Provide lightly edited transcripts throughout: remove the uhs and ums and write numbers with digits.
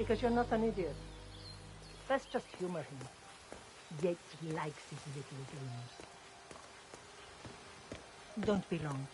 because you're not an idiot. Let's just humor him. Yates likes his little games. Don't be long.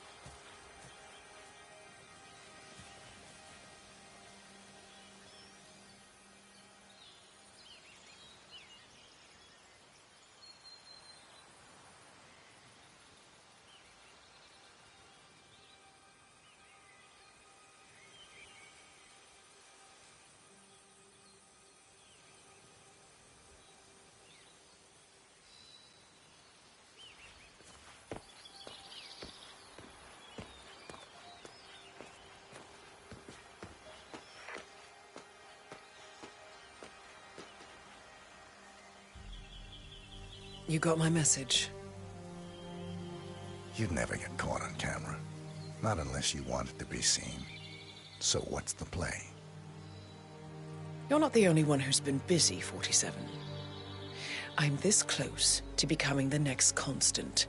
You got my message. You'd never get caught on camera. Not unless you wanted to be seen. So what's the play? You're not the only one who's been busy, 47. I'm this close to becoming the next Constant.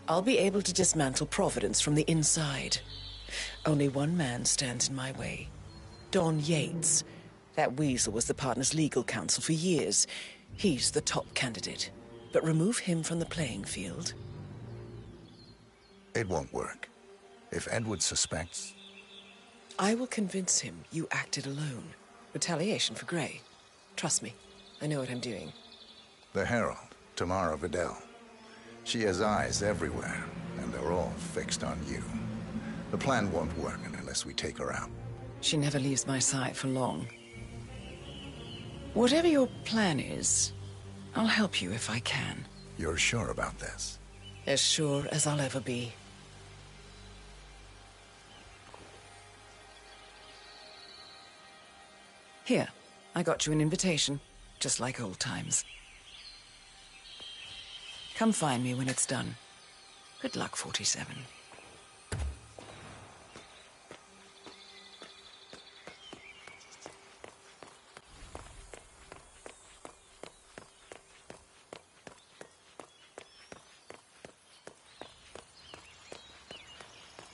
I'll be able to dismantle Providence from the inside. Only one man stands in my way. Don Yates. That weasel was the partner's legal counsel for years. He's the top candidate. But remove him from the playing field. It won't work. If Edward suspects... I will convince him you acted alone. Retaliation for Grey. Trust me, I know what I'm doing. The Herald, Tamara Vidal. She has eyes everywhere, and they're all fixed on you. The plan won't work unless we take her out. She never leaves my side for long. Whatever your plan is, I'll help you if I can. You're sure about this? As sure as I'll ever be. Here, I got you an invitation, just like old times. Come find me when it's done. Good luck, 47.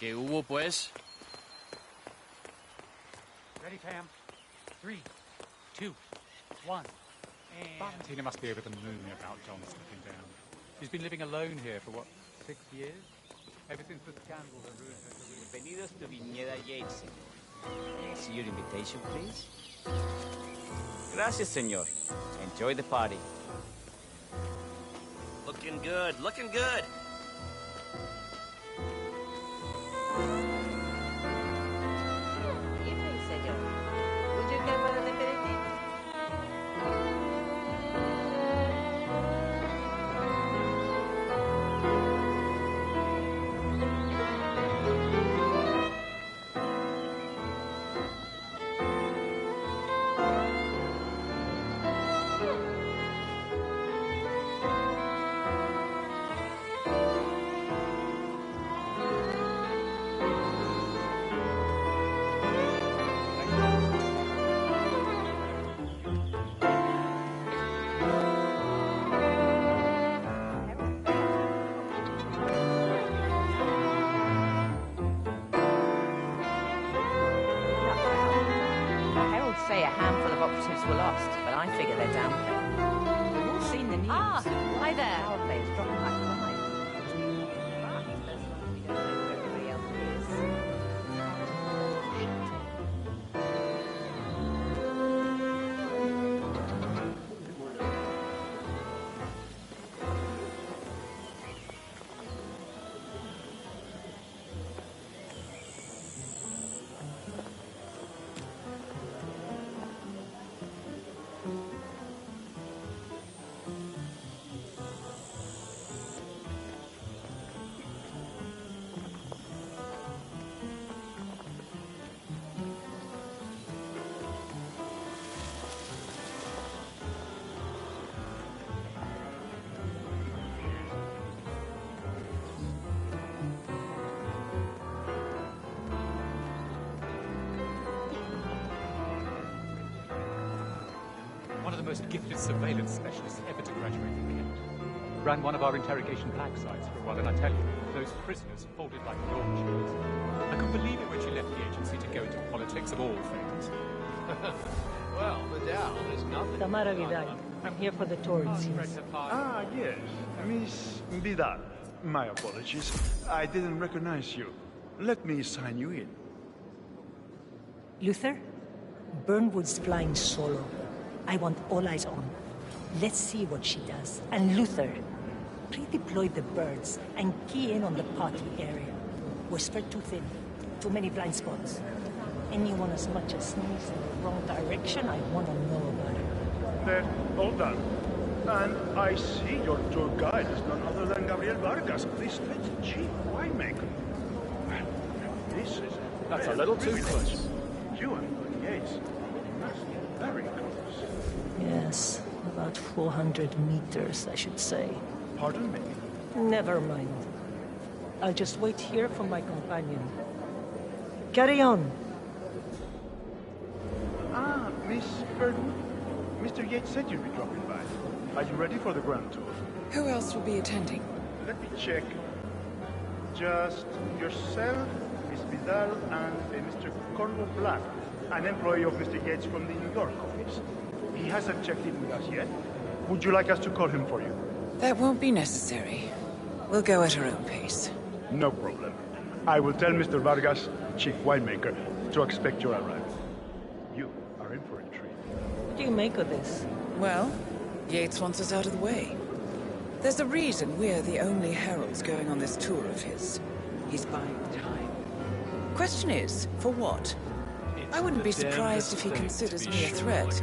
¿Qué hubo, pues? Ready, fam. 3, 2, 1. And... Tina must be over the moon about John slipping down. She's been living alone here for, what, 6 years? Ever since the scandal that ruined her career. Bienvenidos to Viñeda Yates. May I see your invitation, please? Gracias, señor. Enjoy the party. Looking good, looking good. Say a handful of operatives were lost, but I figure they're down there. We've all seen the news. Ah, hi there. Power plays dropping like flies. But as long as we don't know who everybody else is. One of the most gifted surveillance specialists ever to graduate from the end. Ran one of our interrogation black sites for a while, and I tell you, those prisoners folded like lawn chairs. I couldn't believe it when she left the agency to go into politics of all things. Well, Vidal, there's nothing. Tamara Vidal. I'm here for the tour, it seems. Ah, yes. Miss Vidal. My apologies. I didn't recognize you. Let me sign you in. Luther? Burnwood's flying solo. I want all eyes on. Let's see what she does. And Luther, redeploy the birds and key in on the party area. We're spread too thin. Too many blind spots. Anyone as much as sneeze in the wrong direction, I want to know about it. Then, all done. And I see your tour guide is none other than Gabriel Vargas, the state's chief winemaker. Well, this is That's a little too privilege. close. You and Lord Yates must be very close. Yes, about 400 meters, I should say. Pardon me? Never mind. I'll just wait here for my companion. Carry on. Ah, Miss Birdwood. Mr. Yates said you'd be dropping by. Are you ready for the grand tour? Who else will be attending? Let me check. Just yourself, Miss Vidal, and Mr. Corvo Black, an employee of Mr. Yates from the New York office. He hasn't checked in with us yet. Would you like us to call him for you? That won't be necessary. We'll go at our own pace. No problem. I will tell Mr. Vargas, chief winemaker, to expect your arrival. You are in for a treat. What do you make of this? Well, Yates wants us out of the way. There's a reason we're the only heralds going on this tour of his. He's buying time. Question is, for what? I wouldn't be surprised if he considers me a threat.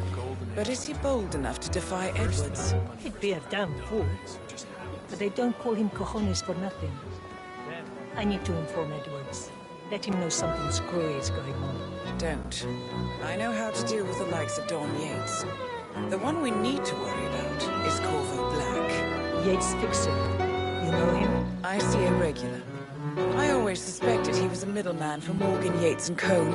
But is he bold enough to defy Edwards? He'd be a damn fool. But they don't call him cojones for nothing. I need to inform Edwards. Let him know something screwy is going on. Don't. I know how to deal with the likes of Don Yates. The one we need to worry about is Corvo Black. Yates fixer. You know him? I see a regular. I always suspected he was a middleman for Morgan, Yates and Cohn.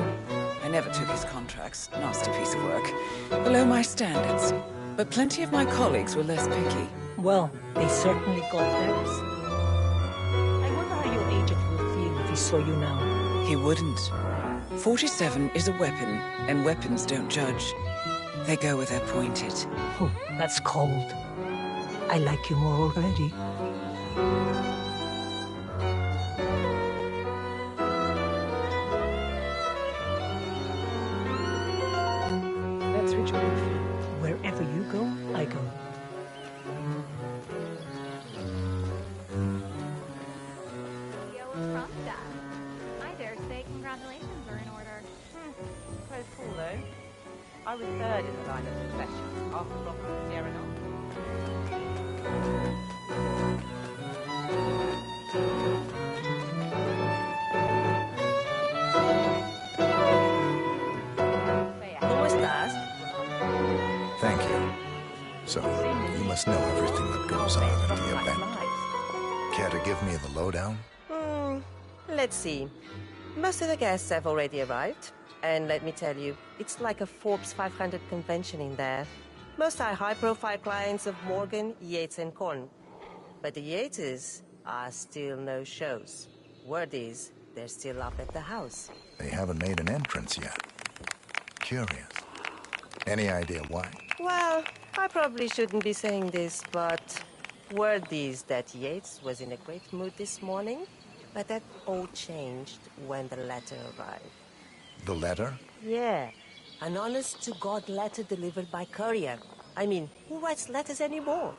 I never took his contracts. Nasty piece of work. Below my standards. But plenty of my colleagues were less picky. Well, they certainly got theirs. I wonder how your agent would feel if he saw you now. He wouldn't. 47 is a weapon, and weapons don't judge. They go where they're pointed. Oh, that's cold. I like you more already. Let's rejoice. Wherever you go, I go. Theo was from Dad. I dare say congratulations are in order. Close call, though. I was third in the line of succession after blocking the Sierra North. ¿Cómo estás? Thank you. So, you must know everything that goes on at the event. Care to give me the lowdown? Let's see. Most of the guests have already arrived. And let me tell you, it's like a Forbes 500 convention in there. Most are high-profile clients of Morgan, Yates and Korn. But the Yateses are still no shows. Word is, they're still up at the house. They haven't made an entrance yet. Curious. Any idea why? Well, I probably shouldn't be saying this, but word is that Yates was in a great mood this morning, but that all changed when the letter arrived. The letter? Yeah, an honest-to-God letter delivered by courier. I mean, who writes letters anymore?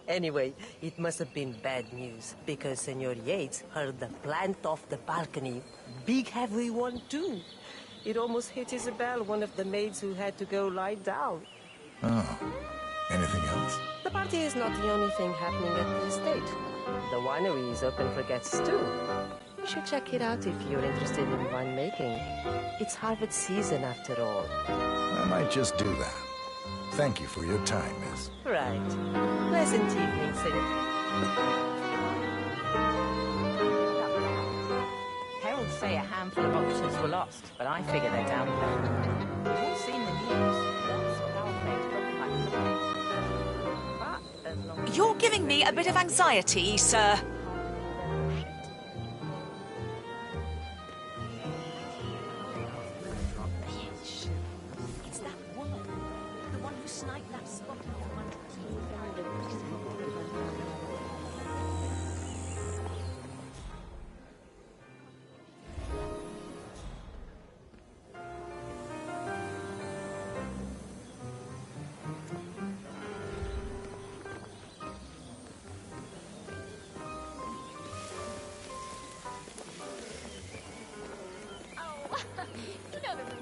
Anyway, it must have been bad news, because Senor Yates heard the plant off the balcony. Big heavy one, too. It almost hit Isabel, one of the maids who had to go lie down. Oh. Anything else? The party is not the only thing happening at the estate. The winery is open for guests, too. You should check it out if you're interested in winemaking. It's harvest season, after all. I might just do that. Thank you for your time, miss. Right. Pleasant evening, senor. Heralds say a handful of officers were lost, but I figure they're down there. You've all seen the news. Lots of our place look like the place. But as long as You're giving me a bit of anxiety, sir. it's that woman.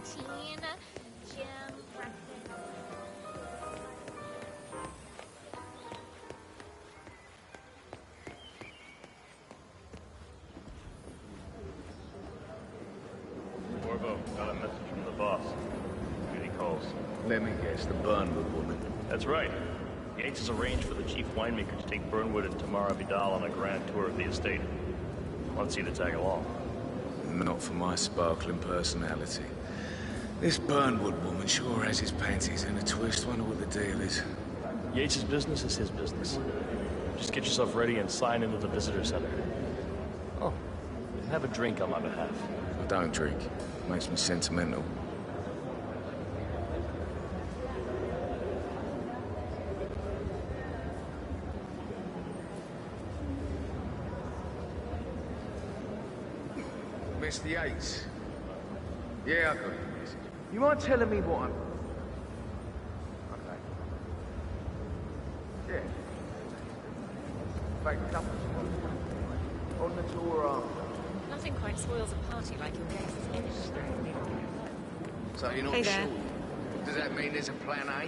canteen, gym, breakfast. Corvo, got a message from the boss. Here he calls. Let me guess, the Burnwood woman. That's right. Yates has arranged for the chief winemaker to take Burnwood and Tamara Vidal on a grand tour of the estate. Wants you to tag along. Not for my sparkling personality. This Burnwood woman sure has his panties in a twist. Wonder what the deal is. Yates' business is his business. Just get yourself ready and sign into the visitor center. Oh, and have a drink on my behalf. I don't drink. Makes me sentimental. Mr. Yates. Yeah, I got your message. You mind telling me what I'm... Okay. Yeah. Back up on the tour after. Nothing quite spoils a party like your guys' finished. So you're not Hey there. sure? Does that mean there's a plan A?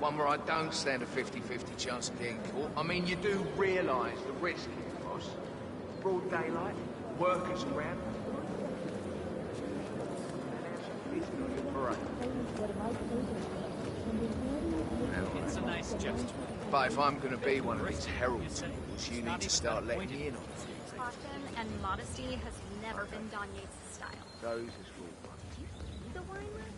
One where I don't stand a 50-50 chance of getting caught? I mean, you do realise the risk here, boss. Broad daylight, workers around. It's a nice gesture. But if I'm going to be one of these herald tools, you need to start letting me in on it. Caution and modesty has never been Don Yates' style. Those is rule one. Do you need the wine list?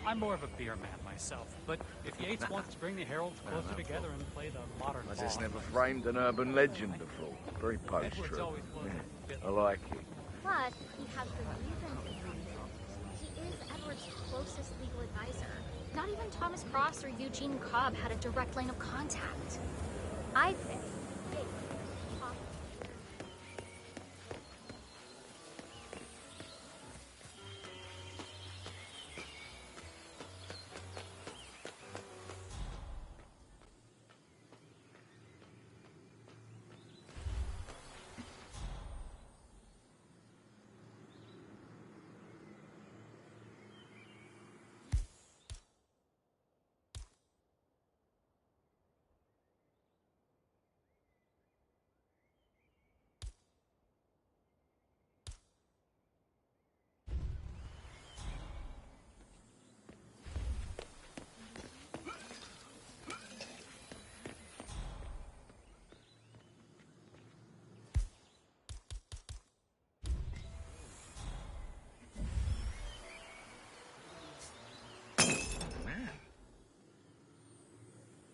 I'm more of a beer man myself, but if Yates wants to bring the Heralds closer together and play the modern I just bond, never framed an urban legend before. Very Edward's post-true. always looked a bit I like it. But he has the reason to do so. He is Edward's closest legal advisor. Not even Thomas Cross or Eugene Cobb had a direct line of contact. I'd say Yates is top.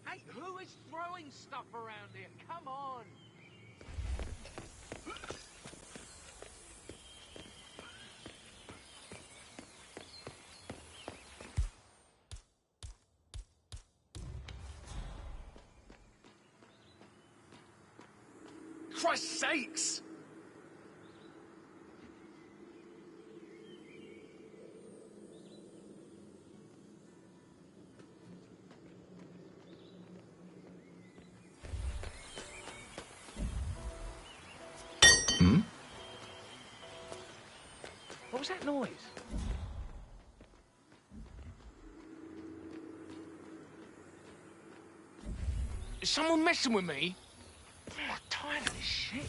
Hey, who is throwing stuff around here? Come on! Christ's sakes! What was that noise? Is someone messing with me? I'm tired of this shit.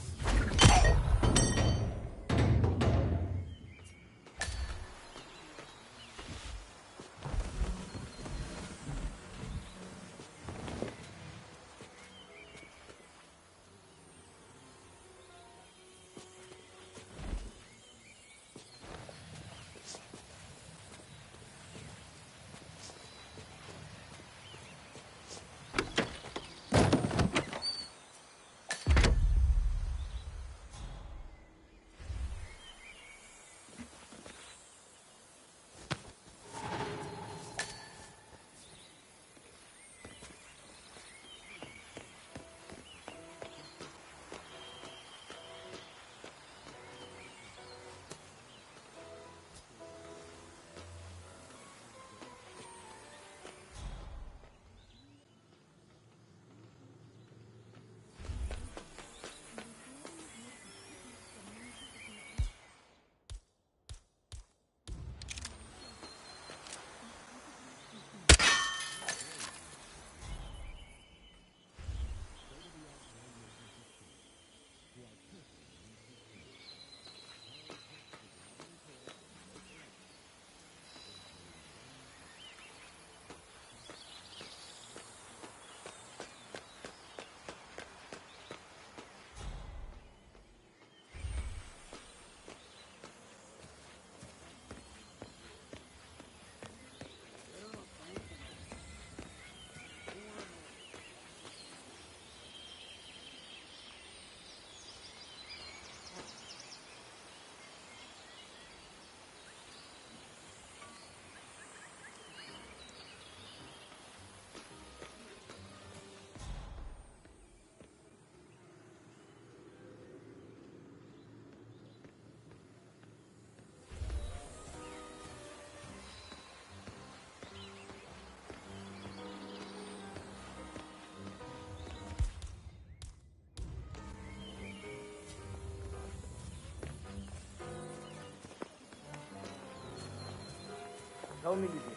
Tell me you did it.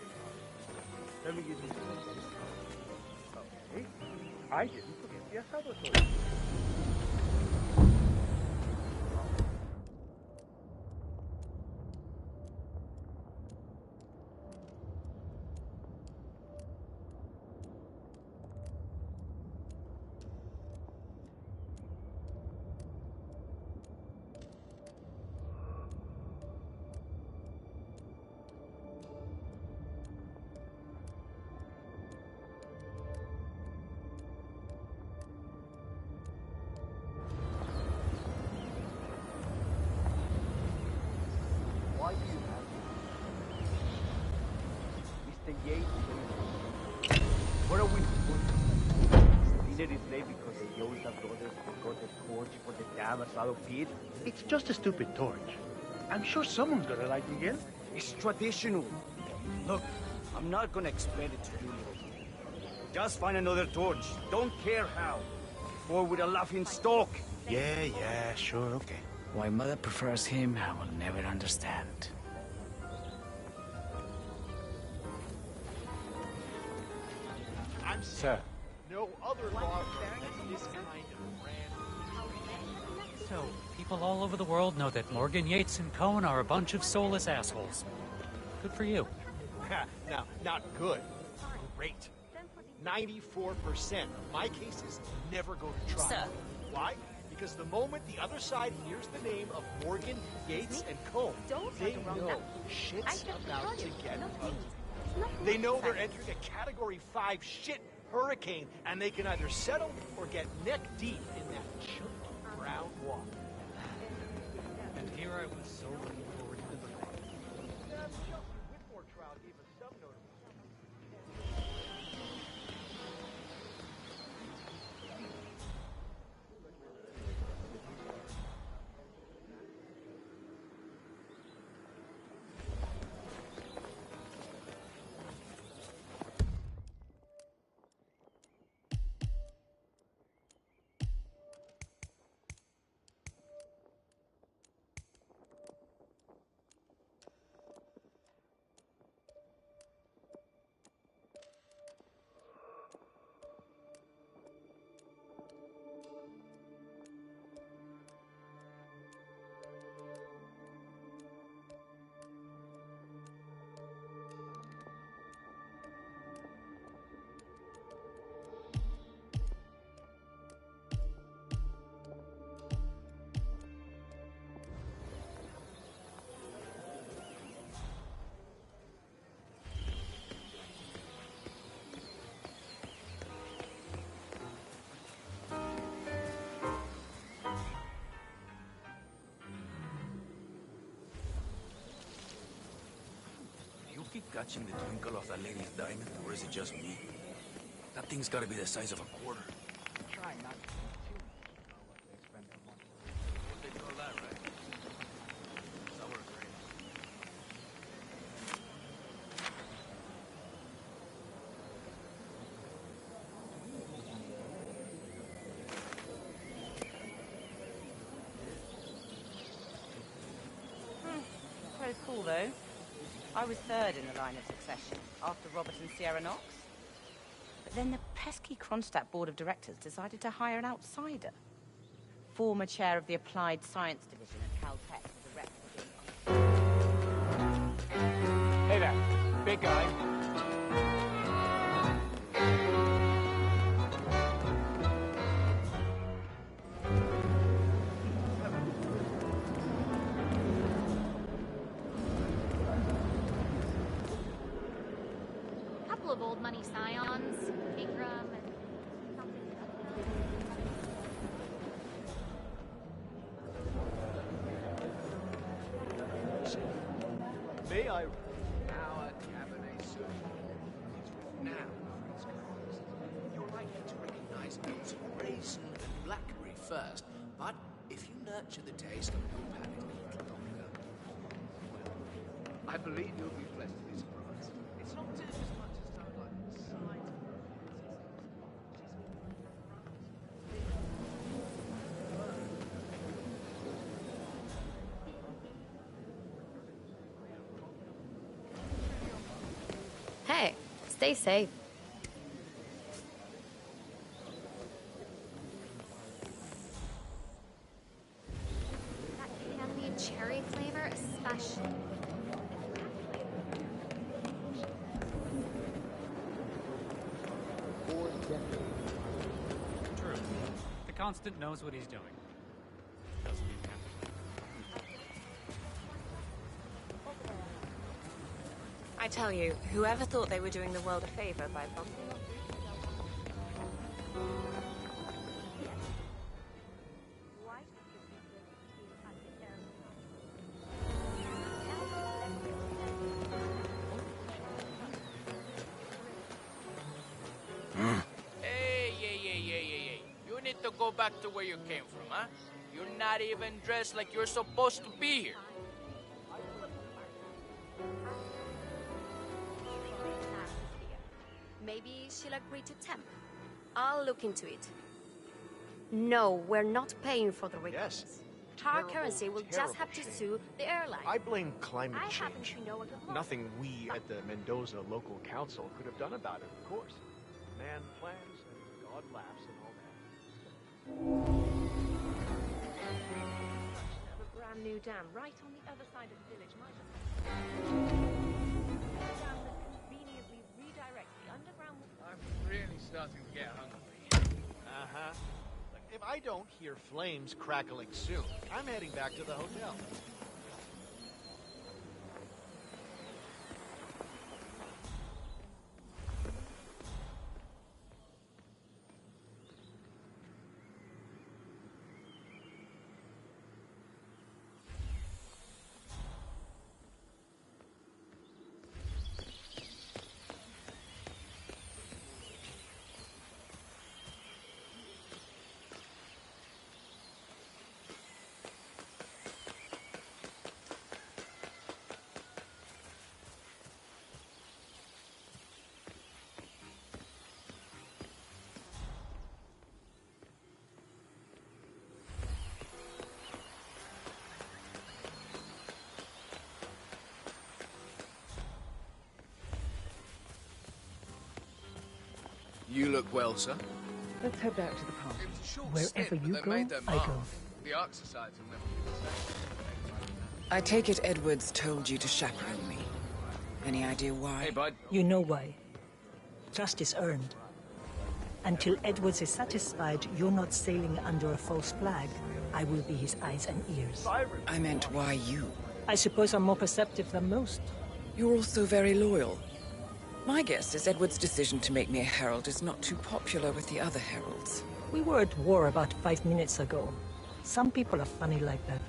Tell me you did it. Okay. I didn't forget the asado. Why do you have Mr. Yates? What are we supposed to do? Dinner is late because the Yosa brothers forgot the torch for the damn asado pit? It's just a stupid torch. I'm sure someone's gonna light it again. It's traditional. Look, I'm not gonna explain it to you, little. Just find another torch. Don't care how. Or with a laughing stock. Yeah, sure, okay. Why Mother prefers him, I will never understand. Sir. No other law than this kind of random. So, people all over the world know that Morgan, Yates, and Cohen are a bunch of soulless assholes. Good for you. Now, not good. Great. 94% of my cases never go to trial. Sir. Why? Because the moment the other side hears the name of Morgan, Yates, and Cohen, they know shit's about to get ugly. They know they're entering a Category 5 shit hurricane, and they can either settle or get neck deep in that chunky brown water. And here I was so looking forward to the debate. The Whitmore trial gave us some notice. Keep catching the twinkle of that lady's diamond, or is it just me? That thing's gotta be the size of a quarter. Try not to be too much about what they spend their money on. What they call that, right? Sour grapes. Very cool, though. I was third in the line of succession, after Robert and Sierra Knox. But then the pesky Kronstadt Board of Directors decided to hire an outsider. Former chair of the Applied Science Division at Caltech as a rep. Hey there, big guy. Couple of old money scions, Ingram and something. May I? Our Cabernet Sauvignon is renowned for its colours. You're likely to recognise notes of raisin and blackberry first, but if you nurture the taste of your palate a little longer, I believe you'll be pleasantly surprised. It's not as much as something like the size of Stay safe. That candy cherry flavor, especially. True. The Constant knows what he's doing. Doesn't even have to. I tell you, whoever thought they were doing the world a favor by bumping up. Hey. You need to go back to where you came from, huh? You're not even dressed like you're supposed to be here. Maybe she'll agree to temp. I'll look into it. No, we're not paying for the recordings. Yes. Our currency will just have to sue the airline. I blame climate I change. happen to know a good lawyer. Nothing we at the Mendoza local council could have done about it, of course. Man plans and God laughs and all that. Have a brand new dam right on the other side of the village. Might as dam that conveniently redirects the underground. I'm really starting to get hungry. Uh-huh. Like, if I don't hear flames crackling soon, I'm heading back to the hotel. You look well, sir. Let's head back to the party. It was a short Wherever stint, but you they go, made their I mark. go. The Ark Society will never be the same. I take it Edwards told you to chaperone me. Any idea why? Hey, bud. You know why. Trust is earned. Until Edwards is satisfied you're not sailing under a false flag, I will be his eyes and ears. I meant why you. I suppose I'm more perceptive than most. You're also very loyal. My guess is Edward's decision to make me a herald is not too popular with the other heralds. We were at war about 5 minutes ago. Some people are funny like that.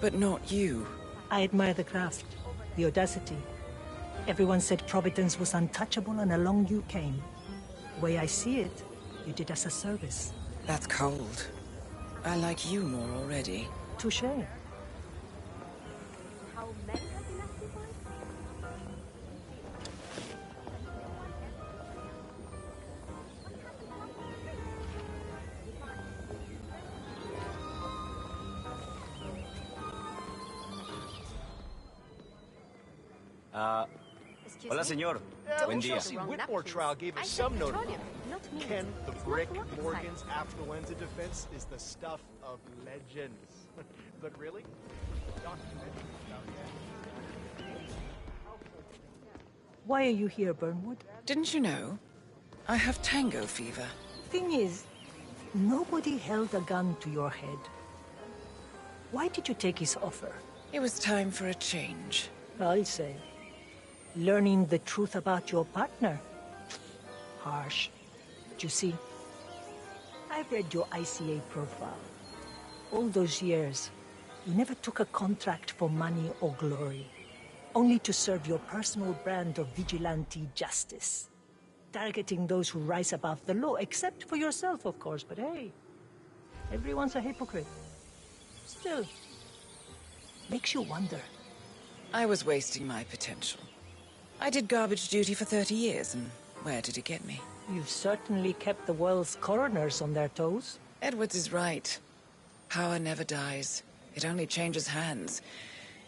But not you. I admire the craft, the audacity. Everyone said Providence was untouchable and along you came. The way I see it, you did us a service. That's cold. I like you more already. Touché. How many have you left behind? Excuse Hola, me? señor. Buen día. Chelsea Whitmore trial gave us some notoriety. Not me. Ken, the It's brick not rocket Morgan's science. affluenza defense is the stuff of legends. But really? Why are you here, Burnwood? Didn't you know? I have tango fever. Thing is, nobody held a gun to your head. Why did you take his offer? It was time for a change. I'll say. Learning the truth about your partner. Harsh. But you see, I've read your ICA profile. All those years, you never took a contract for money or glory. Only to serve your personal brand of vigilante justice. Targeting those who rise above the law, except for yourself, of course, but hey, everyone's a hypocrite. Still, makes you wonder. I was wasting my potential. I did garbage duty for 30 years, and where did it get me? You've certainly kept the world's coroners on their toes. Edwards is right. Power never dies. It only changes hands.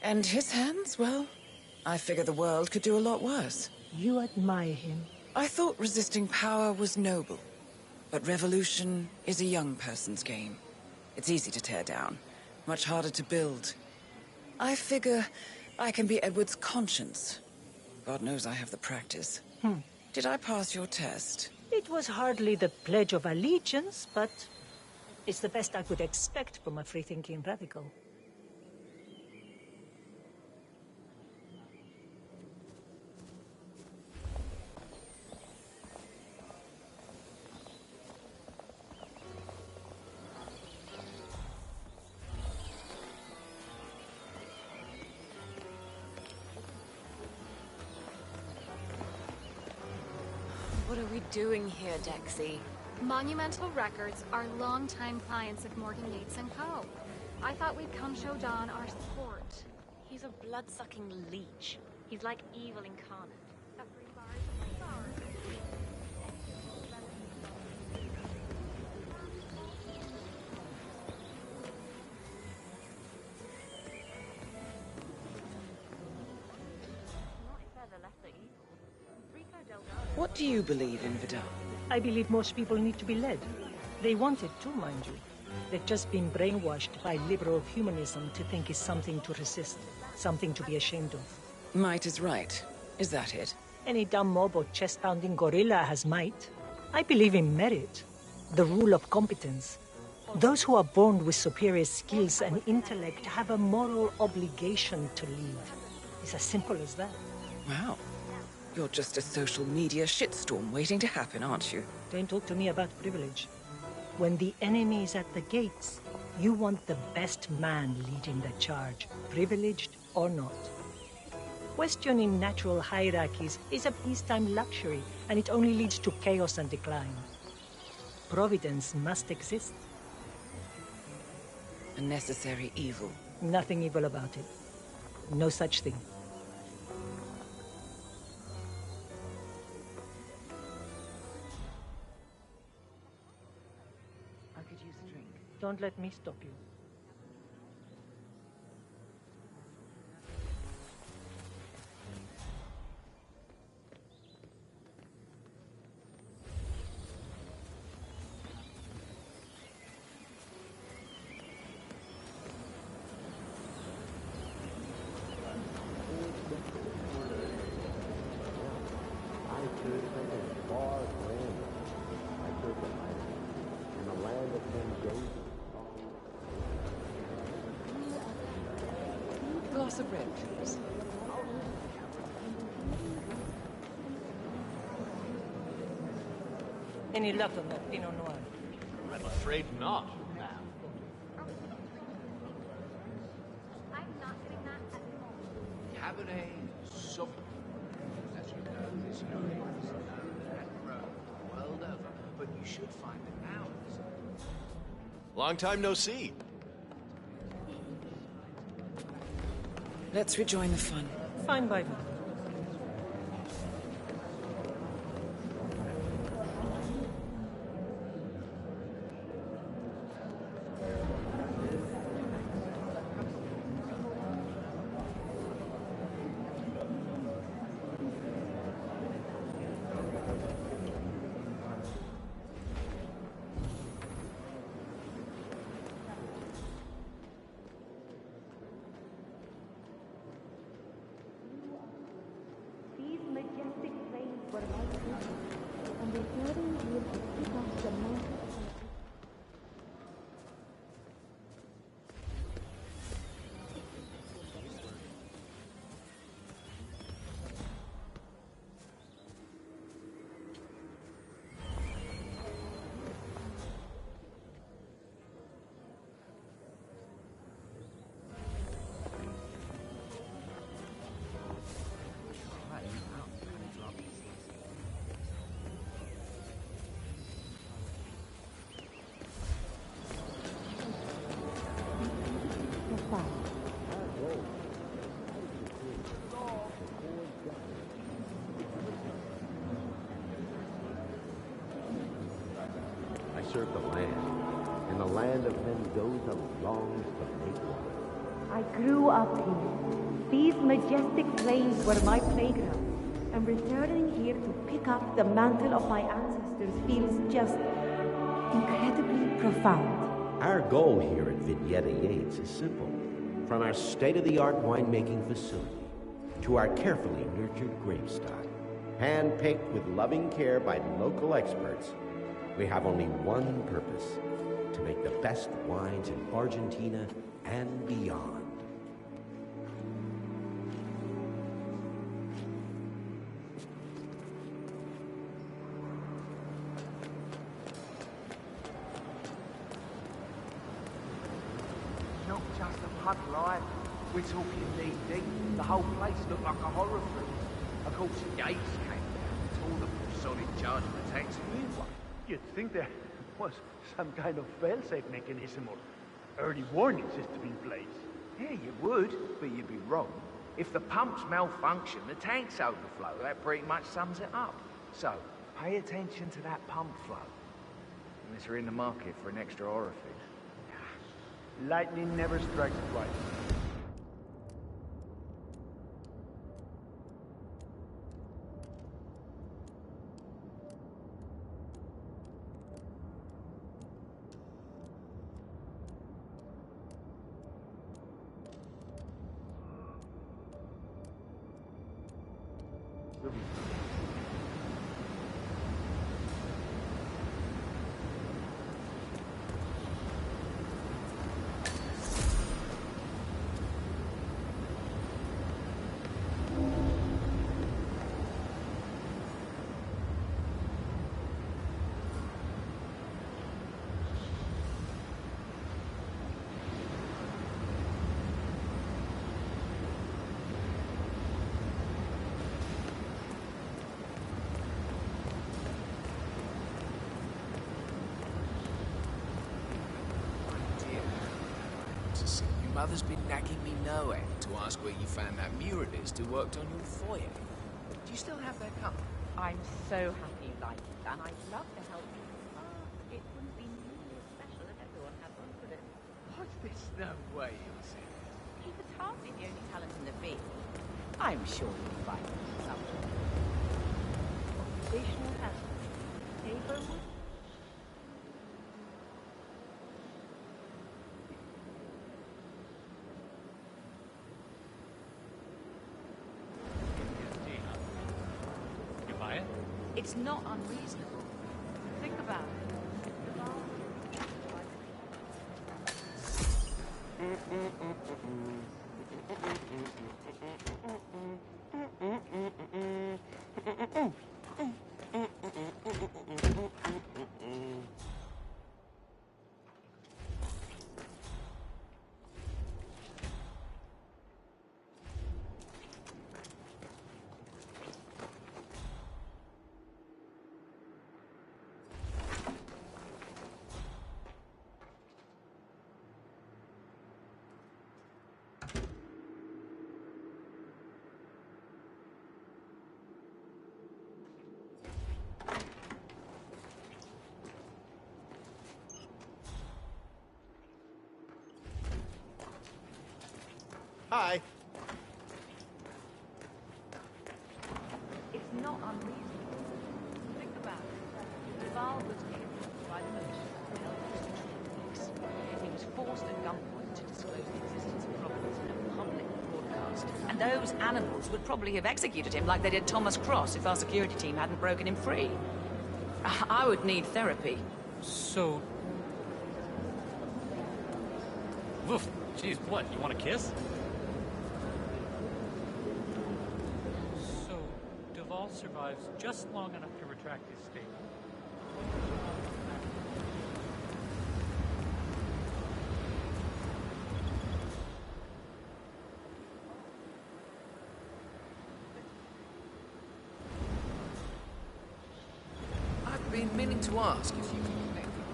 And his hands, well, I figure the world could do a lot worse. You admire him. I thought resisting power was noble, but revolution is a young person's game. It's easy to tear down, much harder to build. I figure I can be Edward's conscience. God knows I have the practice. Did I pass your test? It was hardly the Pledge of Allegiance, but it's the best I could expect from a free-thinking radical. What are we doing here, Dexy? Monumental Records are longtime clients of Morgan Yates & Co. I thought we'd come show Don our support. He's a blood-sucking leech. He's like evil incarnate. What do you believe in, Vidal? I believe most people need to be led. They want it too, mind you. They've just been brainwashed by liberal humanism to think it's something to resist, something to be ashamed of. Might is right. Is that it? Any dumb mob or chest-pounding gorilla has might. I believe in merit, the rule of competence. Those who are born with superior skills and intellect have a moral obligation to lead. It's as simple as that. Wow. You're just a social media shitstorm waiting to happen, aren't you? Don't talk to me about privilege. When the enemy is at the gates, you want the best man leading the charge, privileged or not. Questioning natural hierarchies is a peacetime luxury, and it only leads to chaos and decline. Providence must exist. A necessary evil. Nothing evil about it. No such thing. Don't let me stop you. Glass of red, please. Any luck on that Pinot Noir? I'm afraid not, ma'am. I'm not getting that at the moment. Cabernet Sauvignon. As you know, this area is known and grown the world over, but you should find it ours. Long time no see. Let's rejoin the fun. Fine by me. I serve the land, and the land of Mendoza longs to make one. I grew up here. These majestic plains were my playground. And returning here to pick up the mantle of my ancestors feels just incredibly profound. Our goal here at Vignetta Yates is simple. From our state-of-the-art winemaking facility to our carefully nurtured grape stock, hand-picked with loving care by local experts, we have only one purpose: to make the best wines in Argentina and beyond. Not just a pub life. We're talking knee-deep. The whole place looked like a horror film. Of course, Yates came down and tore them with solid charge of attacks a new one. You'd think there was some kind of fail-safe mechanism or early warning system in place. Yeah, you would, but you'd be wrong. If the pumps malfunction, the tanks overflow. That pretty much sums it up. So, pay attention to that pump flow. Unless you're in the market for an extra orifice. Lightning never strikes twice. Mother's been nagging me no end to ask where you found that muralist who worked on your foyer. Do you still have that cup? I'm so happy you like it, and I'd love to help you. It wouldn't be nearly as special if everyone had one, would it? What's this? No way, Ilse. He was hardly the only talent in the field. I'm sure you'll find something. Occupational hazard. Paperwood? It's not unreasonable. Think about it. Hi. It's not unreasonable. Think about it. Duval was killed by the militia and held hostage for weeks. He was forced at gunpoint to disclose the existence of Providence in a public broadcast. And those animals would probably have executed him like they did Thomas Cross if our security team hadn't broken him free. I would need therapy. So... Woof. Jeez, what? You want a kiss? So, Duval survives just long enough to retract his statement. I've been meaning to ask if you can connect them.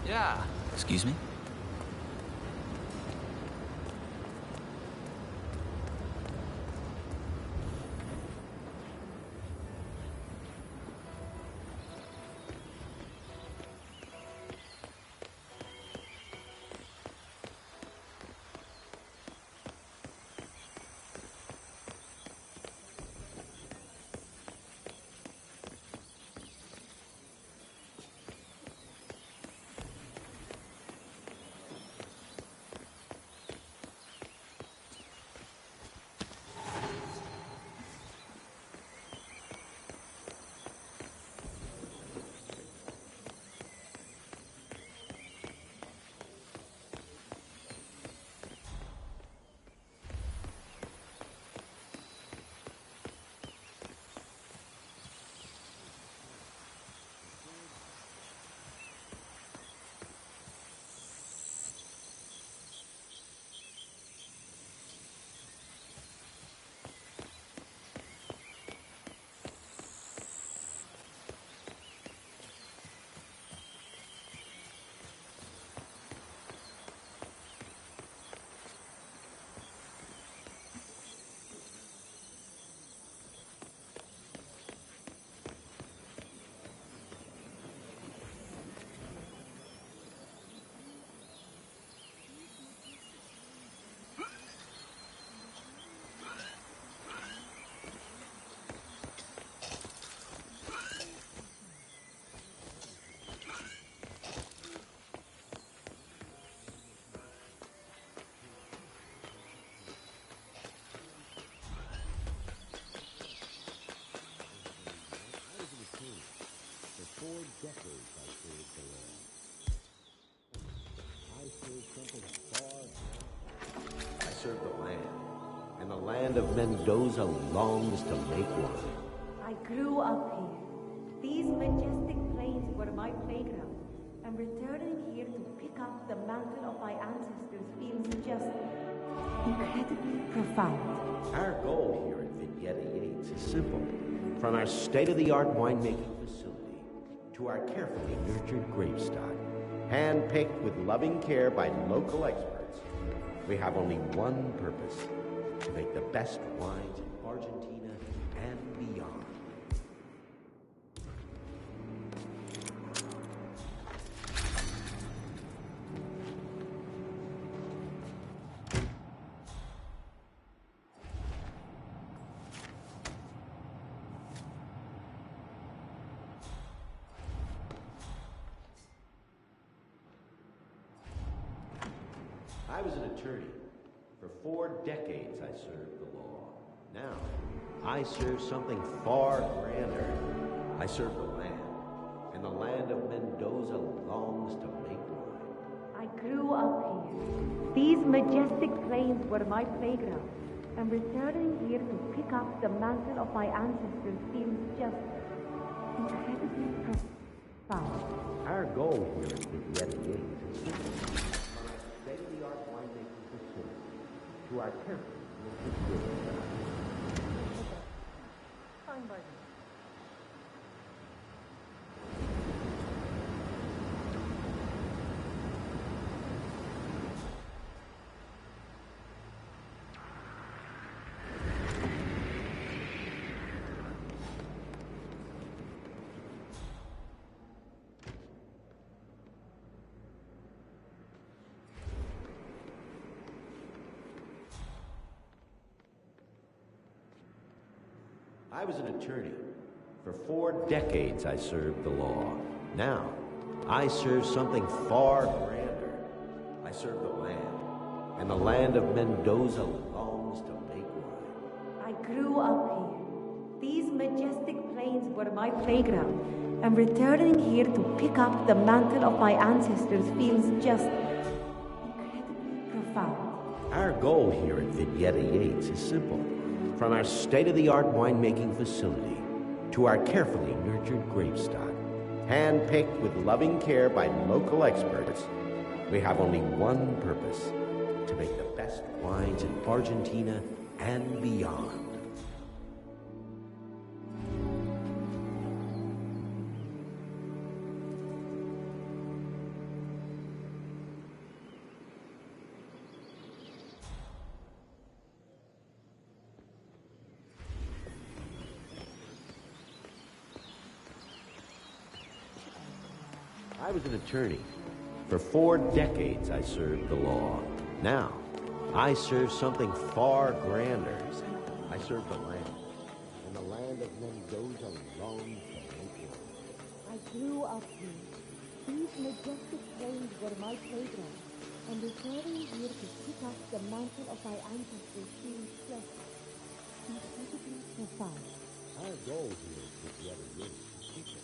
Yeah. Excuse me? I serve the land, and the land of Mendoza longs to make one. I grew up here. These majestic plains were my playground, and returning here to pick up the mantle of my ancestors feels just incredibly profound. Our goal here at Vignetta Yates is simple. From our state-of-the-art winemaking facility to our carefully nurtured grape stock, hand-picked with loving care by local experts, we have only one purpose: to make the best wines in Argentina and beyond. I was an attorney. For 4 decades I served the law. Now, I serve something far grander. I serve the land, and the land of Mendoza longs to make wine. I grew up here. These majestic plains were my playground, and returning here to pick up the mantle of my ancestors feels just incredibly profound. Our goal here at Vignetta Yates is simple. State-of-the-art winemaking facility to our carefully nurtured grape stock. Fine by me. I was an attorney. For 4 decades I served the law. Now, I serve something far grander. I serve the land, and the land of Mendoza longs to make wine. I grew up here. These majestic plains were my playground, and returning here to pick up the mantle of my ancestors feels just incredibly profound. Our goal here at Vignetta Yates is simple. From our state-of-the-art winemaking facility to our carefully nurtured grape stock, hand-picked with loving care by local experts, we have only one purpose: to make the best wines in Argentina and beyond. I was an attorney. For 4 decades I served the law. Now, I serve something far grander. I serve the land, and the land of Mendoza longs to make wine. I grew up here. These majestic plains were my playground, and returning here to pick up the mantle of my ancestors feels just incredibly profound. Our goal here is Vignetta Yates is simple.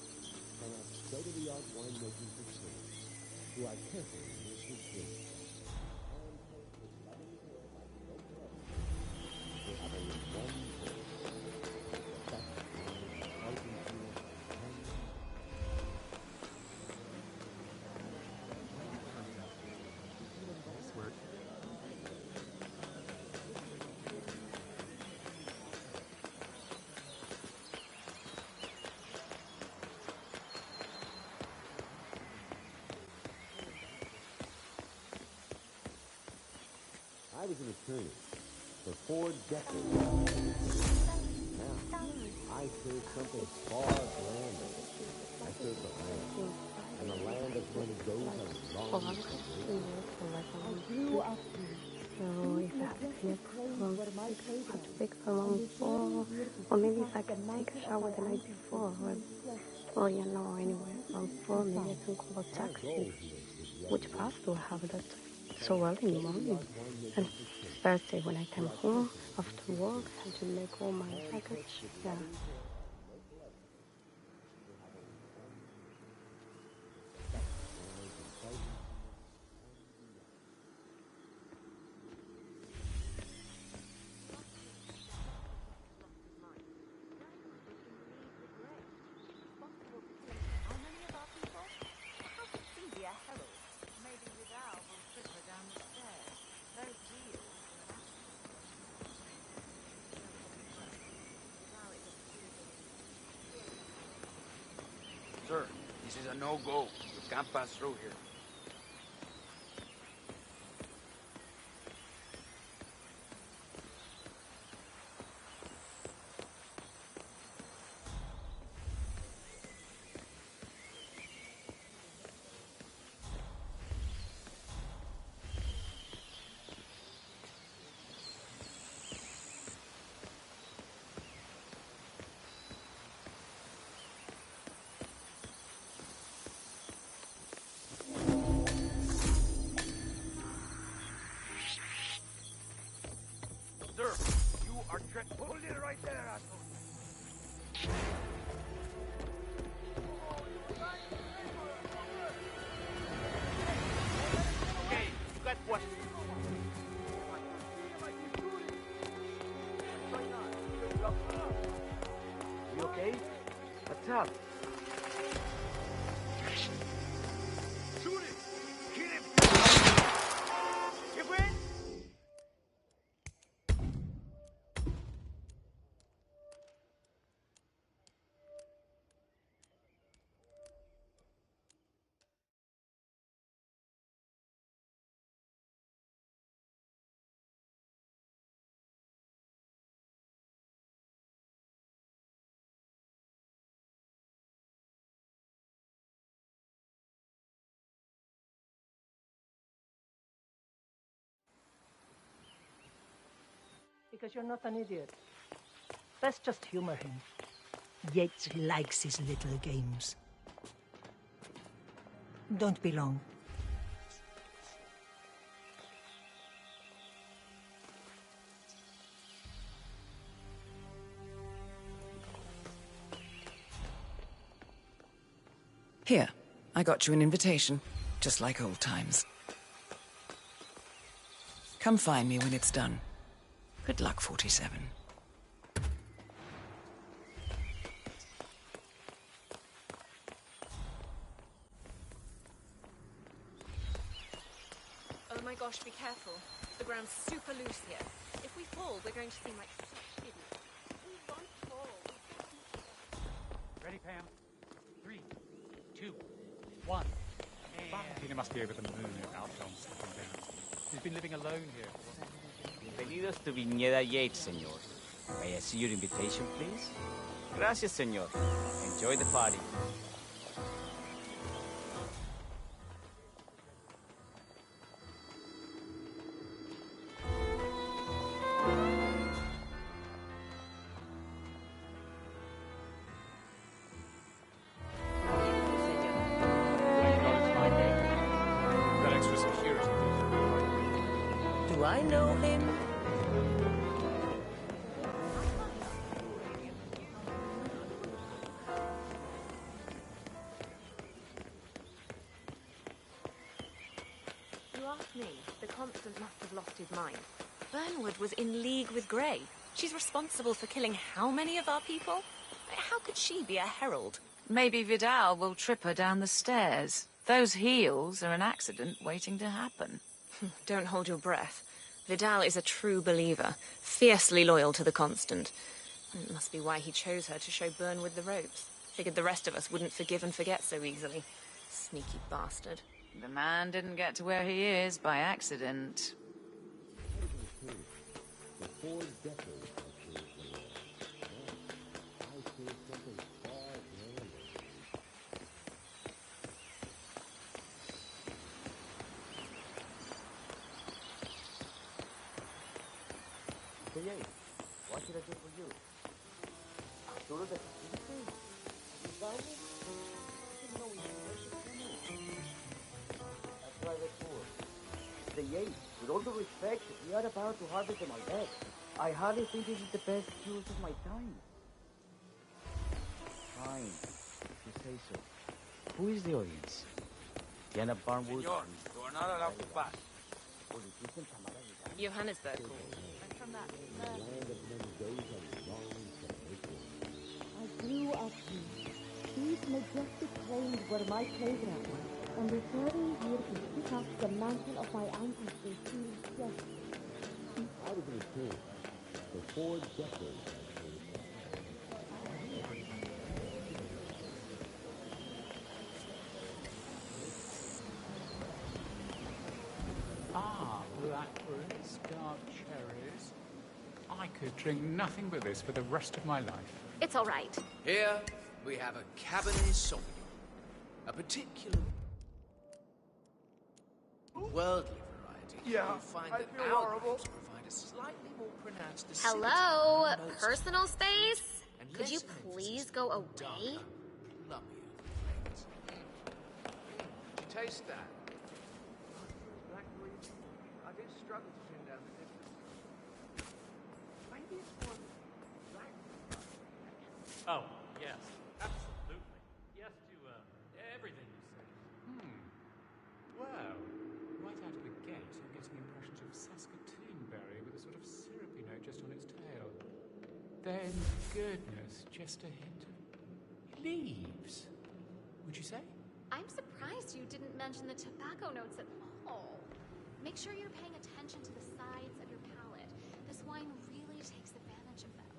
From our state-of-the-art winemaking facility to our carefully nurtured grape stock, hand-picked with loving care by local experts, we have only one purpose: the best wine in Argentina and I was an attorney. For 4 decades, now I serve something far grander. I serve the land, and the land of Mendoza longs to make wine. I grew up here. So if I have to clean up have to fix the room before, or maybe if I could take a shower the night before, or you know, anywhere from 4, maybe I can call a taxi. Which path do I have that so early in the morning? And Thursday when I came home after work, I had to make all my package. Yeah. This is a no-go. You can't pass through here. Hold it right there, asshole. Okay, you got what? You okay? What's up? Shoot him! Kill him! You win? Because you're not an idiot. Let's just humor him. Yates likes his little games. Don't be long. Here, I got you an invitation, just like old times. Come find me when it's done. Good luck, 47. Oh my gosh, be careful. The ground's super loose here. If we fall, we're going to seem like such idiots. We won't fall. Ready, Pam? 3, 2, 1. Tina must be over the moon about John stepping down. He's been living alone here. Bienvenidos to Viñeda Yates, señor. May I see your invitation, please? Gracias, señor. Enjoy the party. Got extra security. Do I know him? You ask me, the Constant must have lost his mind. Burnwood was in league with Grey. She's responsible for killing how many of our people? How could she be a herald? Maybe Vidal will trip her down the stairs. Those heels are an accident waiting to happen. Don't hold your breath. Vidal is a true believer, fiercely loyal to the Constant. It must be why he chose her to show Burnwood the ropes. Figured the rest of us wouldn't forgive and forget so easily. Sneaky bastard. The man didn't get to where he is by accident. What should I do for you? Arturo de you found me? I didn't know we had worship. That's why they're poor. The Yates, with all due respect, we are about to harvest them all dead. I hardly think this is the best use of my time. Fine, if you say so. Who is the audience? Diana Barnwood? Señor, you are not allowed to pass. Johannesburg called. And from that, I grew up here. These majestic plains were my playground, and returning here to pick up the mantle of my ancestors feels just... I was in a camp for 4 decades. blackberries, dark cherries. I could drink nothing but this for the rest of my life. It's all right. Here we have a Cabernet Sauvignon. A particular worldly variety. Yeah, You'll find I that feel our horrible. grapes provide a slightly more pronounced acidity. Hello? notes Personal space? and Could you less of an please emphasis go on away? darker, lummier flavors. Did you taste that? Blackberry, I do struggle to pin down the difference. Maybe it's one blackberry. Oh, yes, absolutely. Yes to, everything you said. Well, right out of the gate, you're getting impressions of Saskatoon berry with a sort of syrupy note just on its tail. Then, goodness, just a hint of leaves. Would you say? I'm surprised you didn't mention the tobacco notes at all. Make sure you're paying attention to the sides of your palate. This wine really takes advantage of them.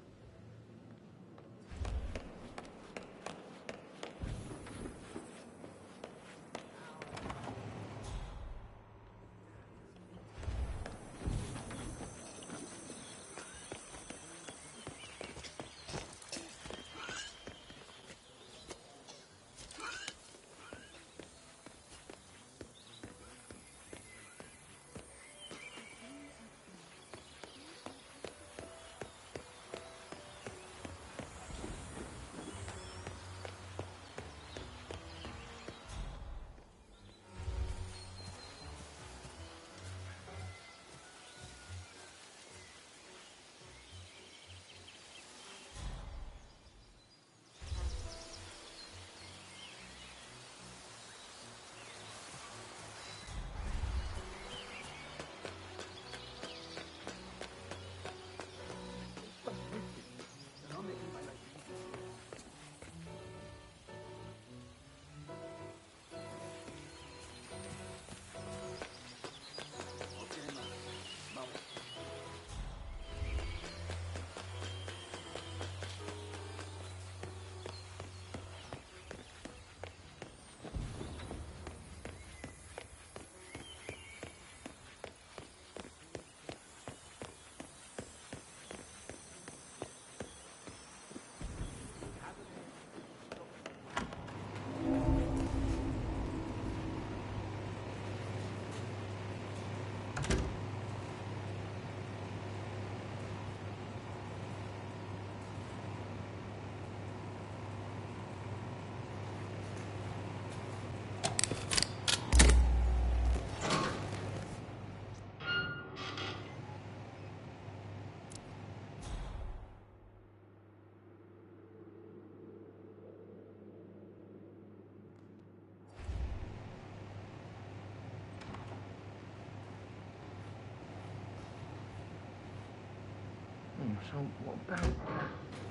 So what about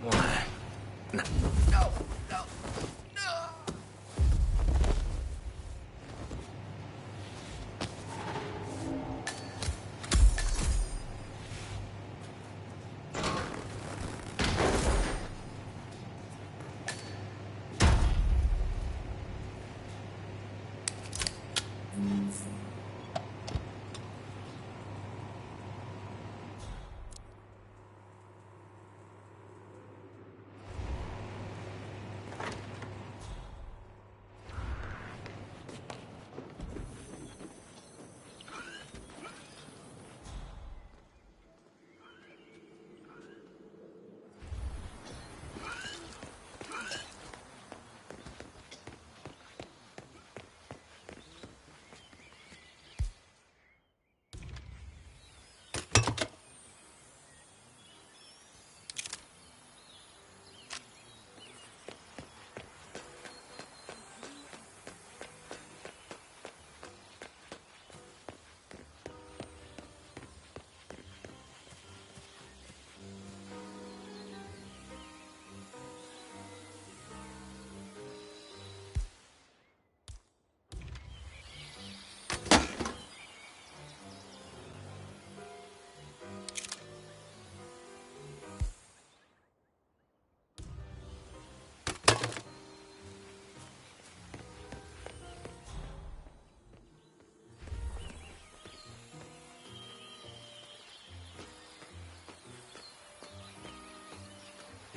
Why? No, no, no.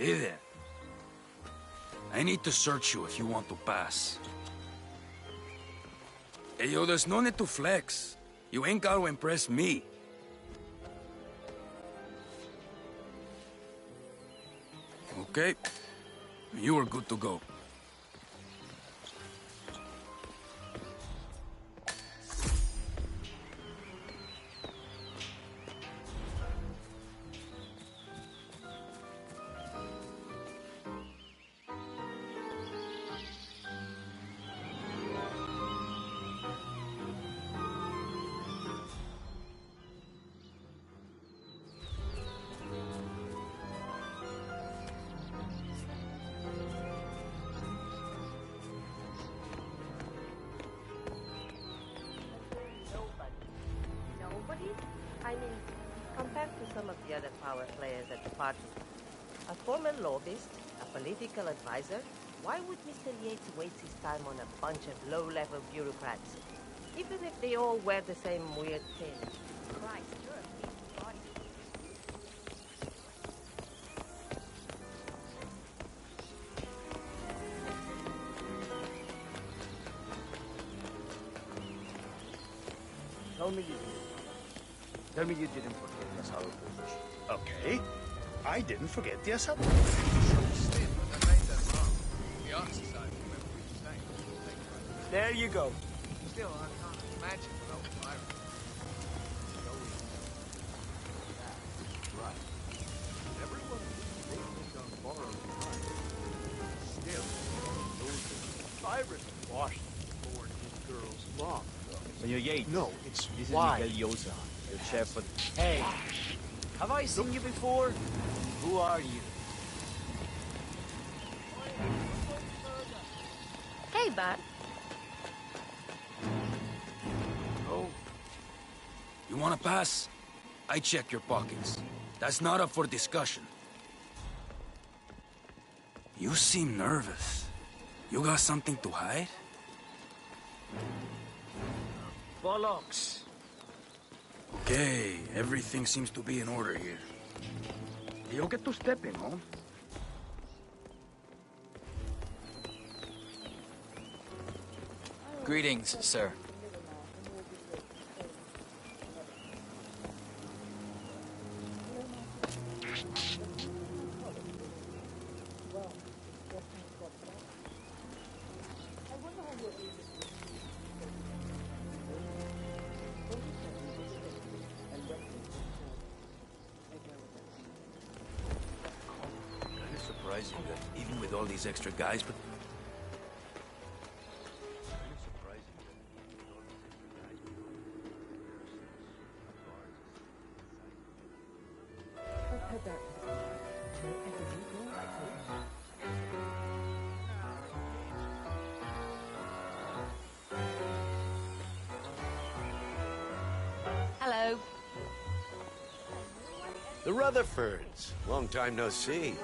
Hey there. I need to search you if you want to pass. Hey, yo, there's no need to flex. You ain't got to impress me. Okay. You are good to go. Nobody? I mean, compared to some of the other power players at the party, a former lobbyist, a political advisor, why would Mr. Yates waste his time on a bunch of low-level bureaucrats? Even if they all wear the same weird thing. Christ, you're a big body. Tell me you didn't forget the asado. Okay. I didn't forget the asado. There you go. Still, I can't imagine without fire. Right. Everyone is on borrowed time. Still, Cyrus washed board his girls long ago. Senor Yates. No, it's This why. is Miguel Llosa, your chef for... Hey, Have I seen you before? Who are you? Hey, bud. Oh. You want to pass? I check your pockets. That's not up for discussion. You seem nervous. You got something to hide? bollocks. Okay, everything seems to be in order here. You'll get to step in, huh? Greetings, sir. Kind of surprising that even with all these extra guys, but... Hello. The Rutherfords. Long time no see.